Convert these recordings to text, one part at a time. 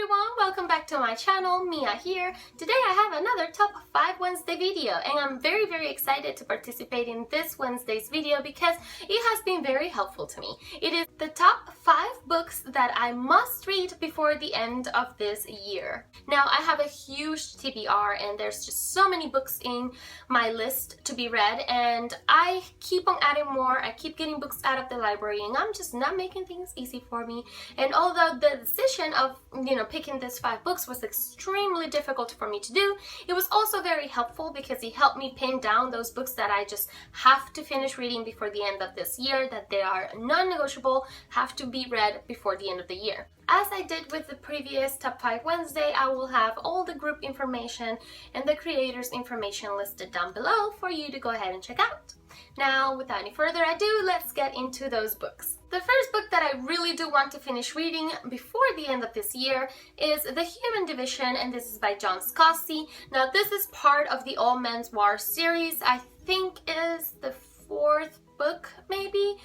everyone, welcome back to my channel. Mia here. Today I have another Top 5 Wednesday video and I'm very excited to participate in this Wednesday's video because it has been very helpful to me. It is the top 5 books that I must read before the end of this year. Now I have a huge TBR and there's just so many books in my list to be read and I keep on adding more. I keep getting books out of the library and I'm just not making things easy for me. And although the decision of picking these 5 books was extremely difficult for me to do, it was also very helpful because it helped me pin down those books that I just have to finish reading before the end of this year, that they are non-negotiable, have to be read before the end of the year. As I did with the previous Top 5 Wednesday, I will have all the group information and the creators information listed down below for you to go ahead and check out. Now, without any further ado, let's get into those books. The first book that I really do want to finish reading before the end of this year is The Human Division, and this is by John Scossi. Now, this is part of the All Men's War series. I think is the 4th book, maybe?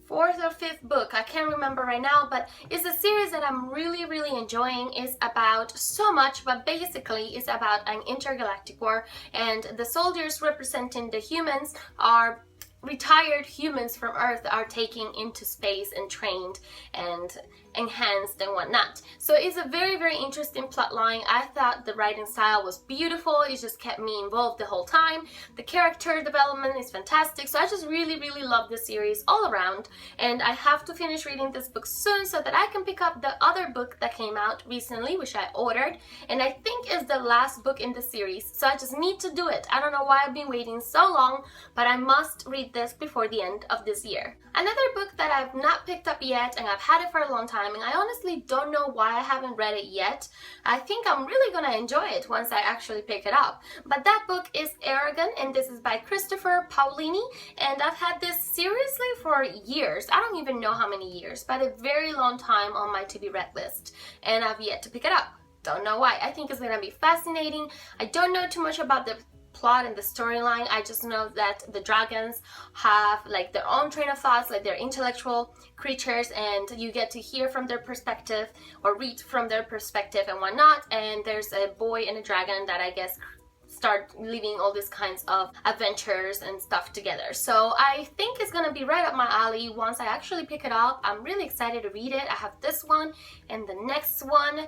4th or 5th book, I can't remember right now, but it's a series that I'm really enjoying. It's about so much, but basically it's about an intergalactic war and the soldiers representing the humans are retired humans from Earth are taken into space and trained and enhanced and whatnot. So it's a very interesting plot line. I thought the writing style was beautiful. It just kept me involved the whole time. The character development is fantastic. So I just really love this series all around. And I have to finish reading this book soon so that I can pick up the other book that came out recently, which I ordered. And I think is the last book in the series. So I just need to do it. I don't know why I've been waiting so long, but I must read this before the end of this year. Another book that I've not picked up yet and I've had it for a long time and I honestly don't know why I haven't read it yet. I think I'm really gonna enjoy it once I actually pick it up. But that book is Aragon and this is by Christopher Paolini and I've had this seriously for years. I don't even know how many years, but a very long time on my to be read list and I've yet to pick it up. Don't know why. I think it's gonna be fascinating. I don't know too much about the plot and the storyline. I just know that the dragons have like their own train of thoughts, like they're intellectual creatures and you get to hear from their perspective or read from their perspective and whatnot, and there's a boy and a dragon that I guess start living all these kinds of adventures and stuff together. So I think it's gonna be right up my alley once I actually pick it up. I'm really excited to read it. I have this one and the next one.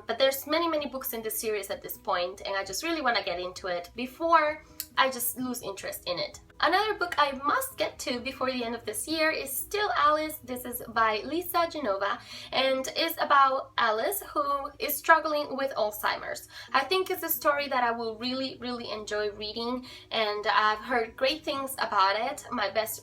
But there's many books in this series at this point and I just really want to get into it before I just lose interest in it. Another book I must get to before the end of this year is still Alice. This is by Lisa Genova and is about Alice who is struggling with Alzheimer's. I think it's a story that I will really enjoy reading and I've heard great things about it.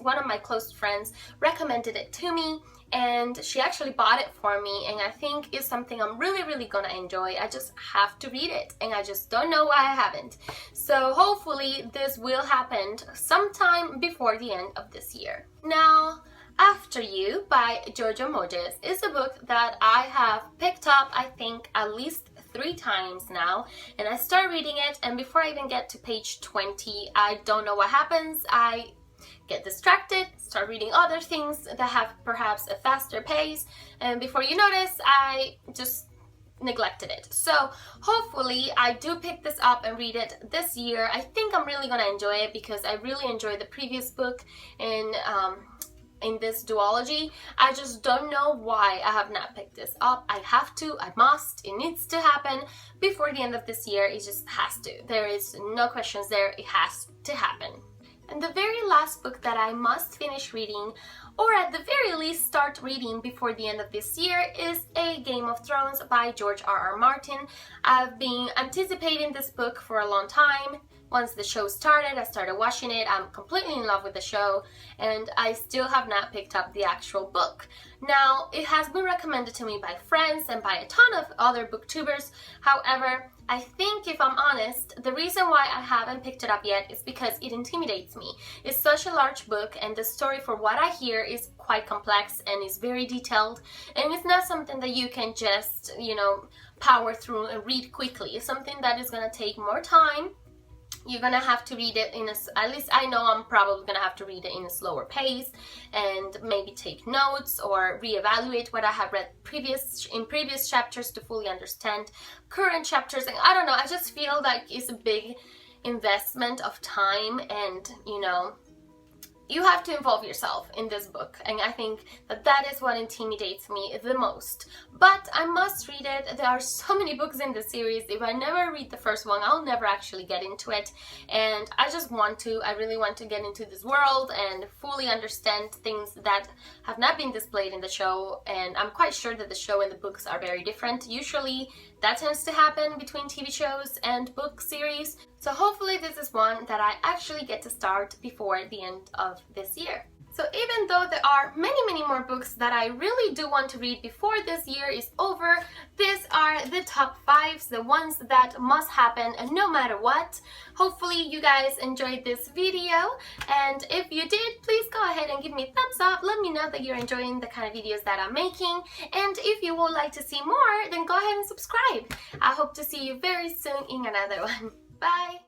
One of my close friends recommended it to me and she actually bought it for me and I think it's something I'm really gonna enjoy. I just have to read it and I just don't know why I haven't. So hopefully this will happen sometime before the end of this year. Now, After You by Jojo Moyes is a book that I have picked up I think at least 3 times now and I start reading it and before I even get to page 20 I don't know what happens. I get distracted, start reading other things that have perhaps a faster pace, and before you notice, I just neglected it. So hopefully I do pick this up and read it this year. I think I'm really gonna enjoy it because I really enjoyed the previous book in this duology. I just don't know why I have not picked this up. I have to, I must, it needs to happen before the end of this year. It just has to. There is no questions there, it has to happen. And the very last book that I must finish reading, or at the very least start reading before the end of this year, is A Game of Thrones by George R.R. Martin. I've been anticipating this book for a long time. Once the show started, I started watching it. I'm completely in love with the show and I still have not picked up the actual book. Now, it has been recommended to me by friends and by a ton of other booktubers. However, I think if I'm honest, the reason why I haven't picked it up yet is because it intimidates me. It's such a large book and the story, for what I hear, is quite complex and is very detailed and it's not something that you can just, power through and read quickly. It's something that is going to take more time you're gonna have to read it in at least I know I'm probably gonna have to read it in a slower pace and maybe take notes or reevaluate what I have read in previous chapters to fully understand current chapters. And I don't know, I just feel like it's a big investment of time, and you know, you have to involve yourself in this book, and I think that that is what intimidates me the most. But I must read it. There are so many books in the series. If I never read the first one, I'll never actually get into it, and I really want to get into this world and fully understand things that have not been displayed in the show. And I'm quite sure that the show and the books are very different. Usually that tends to happen between TV shows and book series. So hopefully this is one that I actually get to start before the end of this year. So even though there are many more books that I really do want to read before this year is over, these are the top 5s, the ones that must happen no matter what. Hopefully you guys enjoyed this video, and if you did, please go ahead and give me a thumbs up. Let me know that you're enjoying the kind of videos that I'm making, and if you would like to see more, then go ahead and subscribe. I hope to see you very soon in another one. Bye!